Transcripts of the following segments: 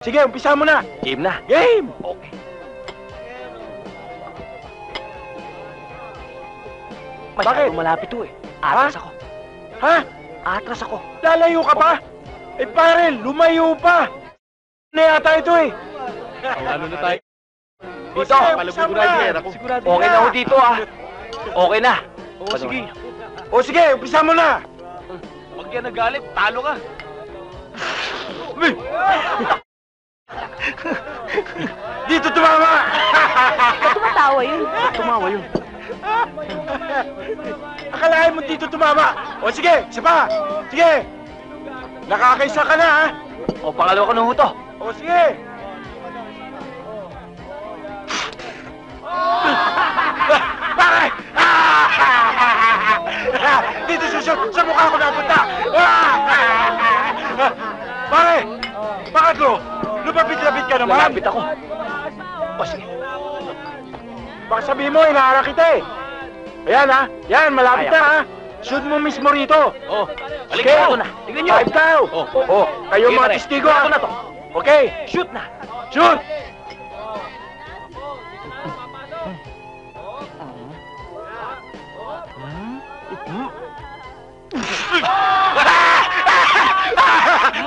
Sige, umpisa mo na. Game na. Game! Okay. Bakit? Masyadong malapit to eh. Atras ako. Ha? Atras ako. Lalayo ka pa? Eh pare, lumayo pa. Na yata ito eh. Ano na tayo? Dito, Palabog rider ako. Sigurado Okay na ako dito ah. Okay na. O sige. O sige, umpisa mo na. Huwag yan nagalit, talo ka. Dito tumama. Tumatawa yun. Tumawa yun. Akalain mo dito tumama. O sige, isa pa. Sige. Nakakaisa ka na ha. O, pangalawa ko na ho to. O sige. Pare! Dito susunod sa mukha ko napunta. Pare! Pangatlo! Lupapit-lapit ka naman. Lalapit ako. O, sige. Baka sabihin mo, inaharap kita eh. Ayan ha. Yan, malapit na ha. Shoot mo mismo rito. Oh, Okay. balik ko na. Tingnan nyo. 5 daw. Oh. Kayo Sige, mga pare. testigo Ako ha. na to. Okay. Shoot na. Shoot!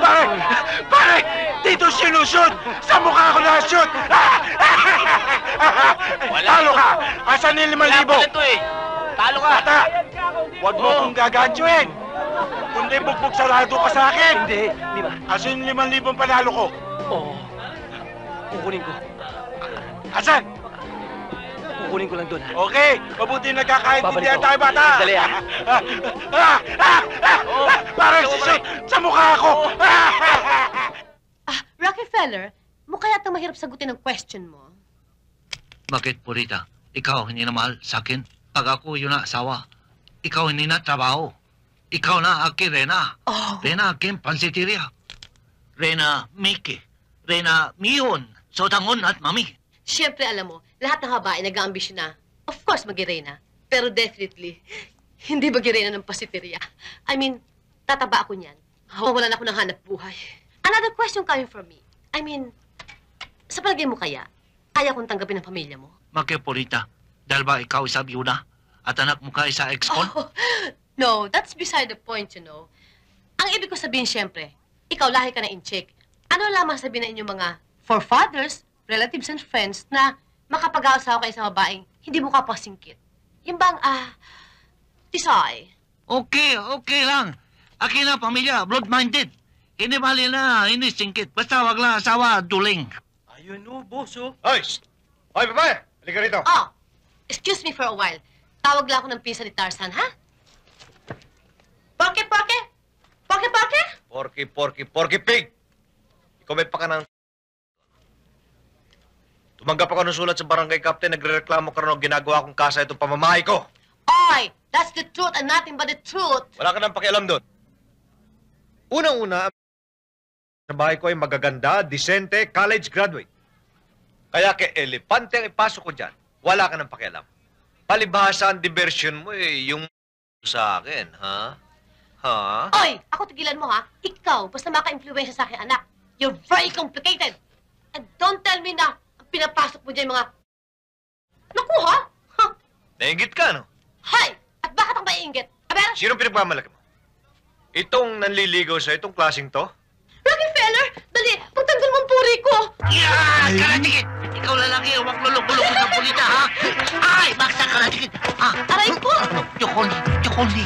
Pare! Pare! Dito sinushoot! Sa mukha ko na-shoot! Talo ka! Asan yung 5,000? to eh. Talo ka. Bata! Huwag mo akong gagantuin! Kundi bugbog sarado ka sa akin! Hindi. Di ba? Asan yung 5,000 panalo ko? Oo. Kukunin ko. Asan? Kukunin ko lang doon ha. Okay, mabuti nagkakaintindihan Babalik tayo, bata! Dali, ah. Parang sisot sa mukha ko! Rockefeller, mukha yata mahirap sagutin ang question mo. Bakit, Purita? Ikaw hindi na mahal sa akin? Pag ako yun na asawa, ikaw hindi na trabaho. Ikaw na akin, Rena. Oh, Rena akin, pansitiria. Rena, Mickey. Rena, Mion. Sotangon at Mami. siyempre alam mo, lahat ng babae nag-aambisyon na, of course, mag-irena. Pero definitely, hindi mag-irena ng pasiteria. I mean, tataba ako niyan. Wala na ako ng hanap buhay. Another question coming from me. I mean, sa palagay mo kaya kong tanggapin ang pamilya mo? Bakit, Purita? Dahil ba ikaw isa biuna at anak mo ka isa ex-con? Oh, no, that's beside the point, you know. Ang ibig ko sabihin, siyempre, ikaw lahi ka na in-check. Ano lamang sabihin na inyong mga forefathers, relatives and friends na makapag-aasawa kayo sa babaeng hindi mo kapasingkit? Yung bang, tisay? Okay lang. Akin na pamilya, blood-minded. Hindi mali na, hindi singkit. Basta wag lang asawa, duling. Ayun o, boss o. Hoy! Hoy, babae! Halika rito. Oh, excuse me for a while. Tawag lang ako ng pinsan ni Tarzan, ha? Porke? Porky pig! Ikaw may paka ng... Tumanggap ako ng sulat sa barangay captain, nagre-reklamo ka rin ginagawa kong kasa itong pamamahay ko. Oy, that's the truth and nothing but the truth. Wala ka nang pakialam doon. Unang-una, sa bahay ko ay magaganda, disente, college graduate. Kaya kay elepante ang ipasok ko dyan, wala ka nang pakialam. Palibhasa ang diversion mo yung sa akin, ha? Ha? Oy, ako tigilan mo, ha? Ikaw, basta maka-influensya sa aking anak. You're very complicated. And don't tell me na ang pinapasok mo dyan mga... Naku, ha? Huh? Nainggit ka, no? Hay! At bakit ang maiinggit? Aber, Sinong pinagmamalaki mo? Itong nanliligaw sa itong klaseng to? Rockefeller, dali, pagtanggol mo ang puri ko. Yan! Karatikit! Ikaw lalaki, huwag lulog-bulog ng pulita, ha? Ay, baksa karatikit! Ah, Aray ko! Chokoli.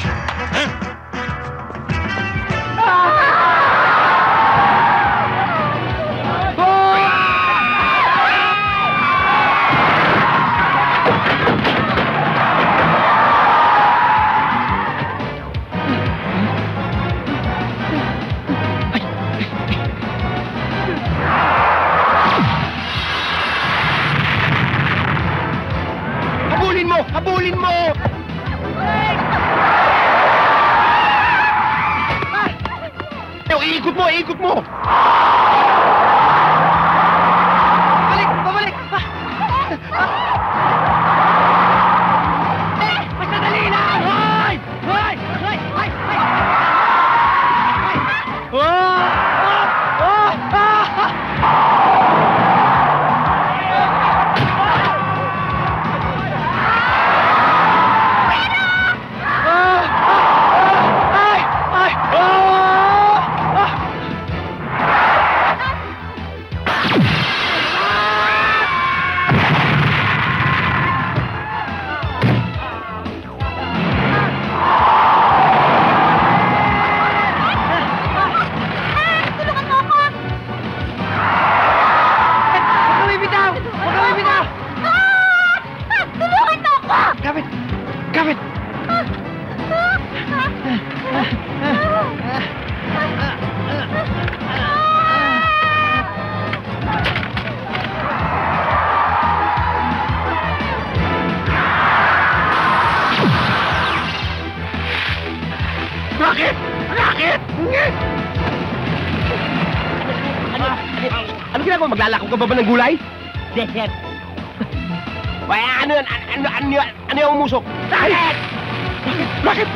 Habulin mo! Iikot mo! Babalik! Masadali lang! Hoy! ginagawa? Maglalakaw ka ba ng gulay? Yes, Wala, ano yan? Ano yung umusok? Bakit? Bakit?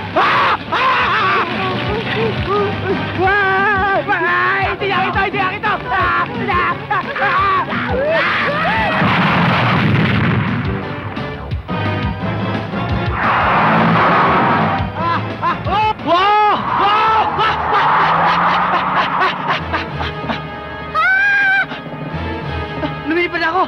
Hindi nakita! Lumipad ako!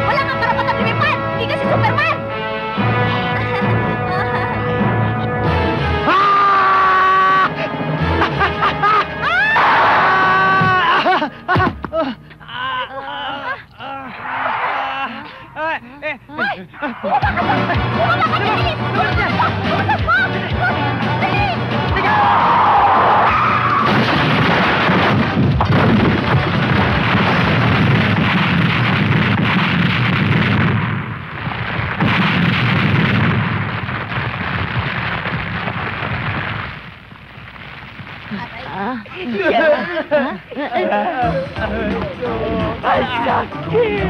Wala kang karapatang lumipad! Hindi ka si Superman! Ang sakit!